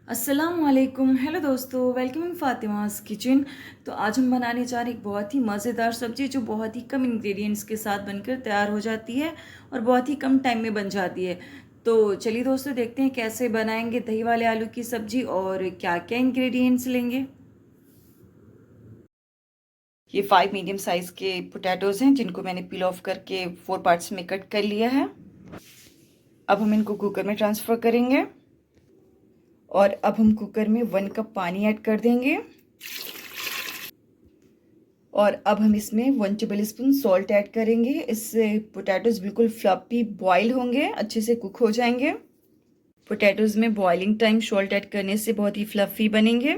अस्सलामुअलैकुम। हेलो दोस्तों, welcome in फ़ातिमास kitchen. तो आज हम बनाने जा रहे हैं एक बहुत ही मज़ेदार सब्ज़ी जो बहुत ही कम इंग्रेडिएंट्स के साथ बनकर तैयार हो जाती है और बहुत ही कम टाइम में बन जाती है। तो चलिए दोस्तों, देखते हैं कैसे बनाएंगे दही वाले आलू की सब्ज़ी और क्या क्या इंग्रेडिएंट्स लेंगे। ये 5 मीडियम साइज़ के पोटैटोज़ हैं जिनको मैंने पील ऑफ करके 4 पार्ट्स में कट कर लिया है। अब हम इनको कुकर में ट्रांसफ़र करेंगे और अब हम कुकर में 1 कप पानी ऐड कर देंगे और अब हम इसमें 1 टेबल स्पून सॉल्ट ऐड करेंगे। इससे पोटैटोज़ बिल्कुल फ्लफी बॉयल होंगे, अच्छे से कुक हो जाएंगे। पोटैटोज़ में बॉइलिंग टाइम सॉल्ट ऐड करने से बहुत ही फ्लफी बनेंगे।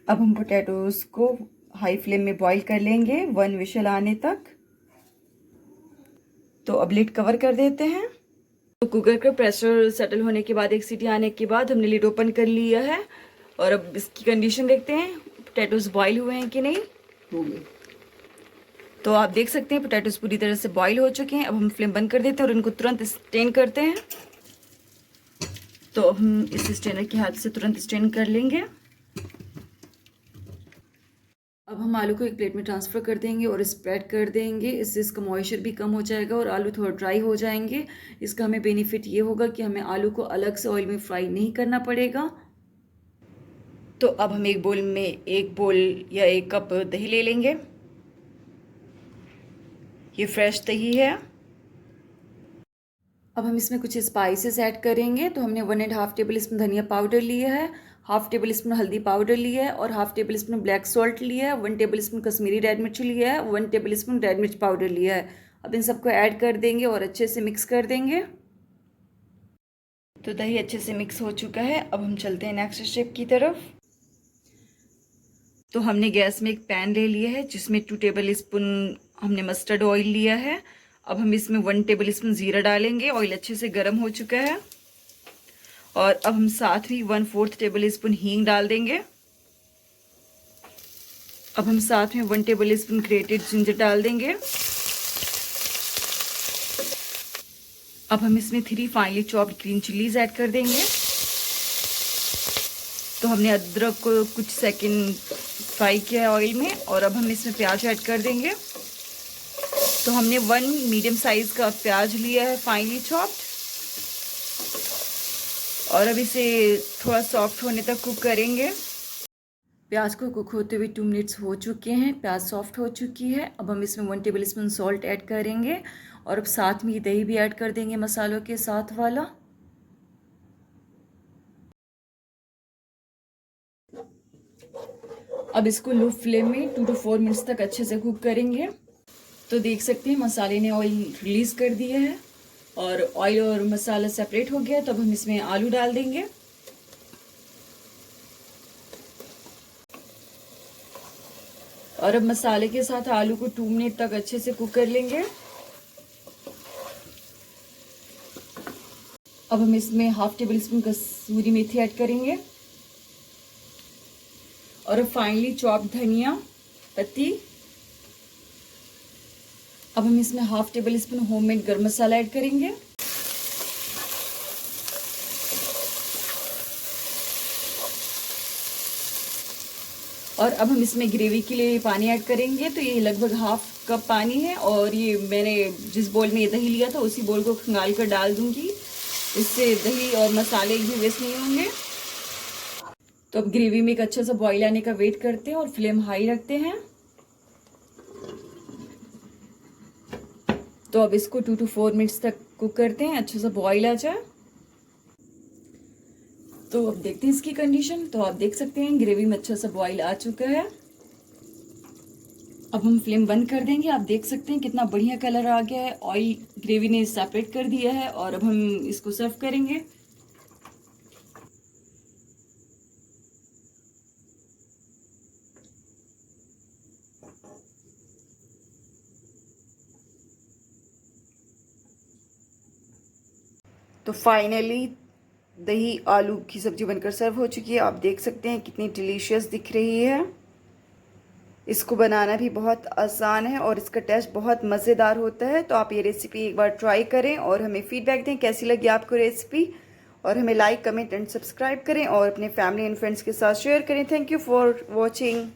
अब हम पोटैटोज़ को हाई फ्लेम में बॉईल कर लेंगे 1 विशल आने तक। तो अब लिड कवर कर देते हैं। तो कुकर का प्रेशर सेटल होने के बाद, 1 सीटी आने के बाद हमने लिड ओपन कर लिया है और अब इसकी कंडीशन देखते हैं पोटैटोज़ बॉईल हुए हैं कि नहीं। हो गए। तो आप देख सकते हैं पोटैटोज़ पूरी तरह से बॉईल हो चुके हैं। अब हम फ्लेम बंद कर देते हैं और इनको तुरंत स्ट्रेन करते हैं। तो अब हम इस स्ट्रेनर की हेल्प से तुरंत स्ट्रेन कर लेंगे। अब हम आलू को एक प्लेट में ट्रांसफ़र कर देंगे और स्प्रेड कर देंगे। इससे इसका मॉइस्चर भी कम हो जाएगा और आलू थोड़ा ड्राई हो जाएंगे। इसका हमें बेनिफिट ये होगा कि हमें आलू को अलग से ऑयल में फ्राई नहीं करना पड़ेगा। तो अब हम एक बोल में 1 बोल या 1 कप दही ले लेंगे। ये फ्रेश दही है। अब हम इसमें कुछ स्पाइसेस ऐड करेंगे। तो हमने 1.5 टेबल स्पून धनिया पाउडर लिया है, 1/2 टेबल स्पून हल्दी पाउडर लिया है और 1/2 टेबल स्पून ब्लैक सॉल्ट लिया है, 1 टेबल स्पून कश्मीरी रेड मिर्च लिया है, 1 टेबल स्पून रेड मिर्च पाउडर लिया है। अब इन सबको ऐड कर देंगे और अच्छे से मिक्स कर देंगे। तो दही अच्छे से मिक्स हो चुका है। अब हम चलते हैं नेक्स्ट स्टेप की तरफ। तो हमने गैस में एक पैन ले लिया है जिसमें 2 टेबल स्पून हमने मस्टर्ड ऑयल लिया है। अब हम इसमें 1 टेबल स्पून ज़ीरा डालेंगे। ऑयल अच्छे से गर्म हो चुका है और अब हम साथ ही 1/4 टेबल स्पून हींग डाल देंगे। अब हम साथ में 1 टेबल स्पून ग्रेटेड जिंजर डाल देंगे। अब हम इसमें 3 finally chopped green chillies add कर देंगे। तो हमने अदरक को कुछ सेकंड फ्राई किया है ऑयल में और अब हम इसमें प्याज ऐड कर देंगे। तो हमने 1 मीडियम साइज का प्याज लिया है फाइनली चॉप्ड और अब इसे थोड़ा सॉफ्ट होने तक कुक करेंगे। प्याज को कुक होते हुए 2 मिनट्स हो चुके हैं, प्याज सॉफ्ट हो चुकी है। अब हम इसमें 1 टेबल स्पून सॉल्ट ऐड करेंगे और अब साथ में दही भी ऐड कर देंगे मसालों के साथ वाला। अब इसको लो फ्लेम में 2 to 4 मिनट्स तक अच्छे से कुक करेंगे। तो देख सकते हैं मसाले ने ऑयल रिलीज़ कर दिया है और ऑयल और मसाला सेपरेट हो गया। तो अब हम इसमें आलू डाल देंगे और अब मसाले के साथ आलू को 2 मिनट तक अच्छे से कुक कर लेंगे। अब हम इसमें 1/2 टेबल स्पून कसूरी मेथी ऐड करेंगे और अब फाइनली चॉप धनिया पत्ती। अब हम इसमें 1/2 टेबल स्पून होममेड गरम मसाला ऐड करेंगे और अब हम इसमें ग्रेवी के लिए पानी ऐड करेंगे। तो ये लगभग 1/2 कप पानी है और ये मैंने जिस बोल में ये दही लिया था उसी बोल को खंगाल कर डाल दूंगी। इससे दही और मसाले भी वेस्ट नहीं होंगे। तो अब ग्रेवी में एक अच्छा सा बॉईल आने का वेट करते हैं और फ्लेम हाई रखते हैं। तो अब इसको 2 to 4 मिनट्स तक कुक करते हैं, अच्छा सा बॉईल आ जाए। तो अब देखते हैं इसकी कंडीशन। तो आप देख सकते हैं ग्रेवी में अच्छा सा बॉईल आ चुका है। अब हम फ्लेम बंद कर देंगे। आप देख सकते हैं कितना बढ़िया कलर आ गया है, ऑयल ग्रेवी ने सेपरेट कर दिया है और अब हम इसको सर्व करेंगे। तो फाइनली दही आलू की सब्ज़ी बनकर सर्व हो चुकी है। आप देख सकते हैं कितनी डिलीशियस दिख रही है। इसको बनाना भी बहुत आसान है और इसका टेस्ट बहुत मज़ेदार होता है। तो आप ये रेसिपी एक बार ट्राई करें और हमें फीडबैक दें कैसी लगी आपको रेसिपी। और हमें लाइक, कमेंट एंड सब्सक्राइब करें और अपने फैमिली एंड फ्रेंड्स के साथ शेयर करें। Thank you for watching.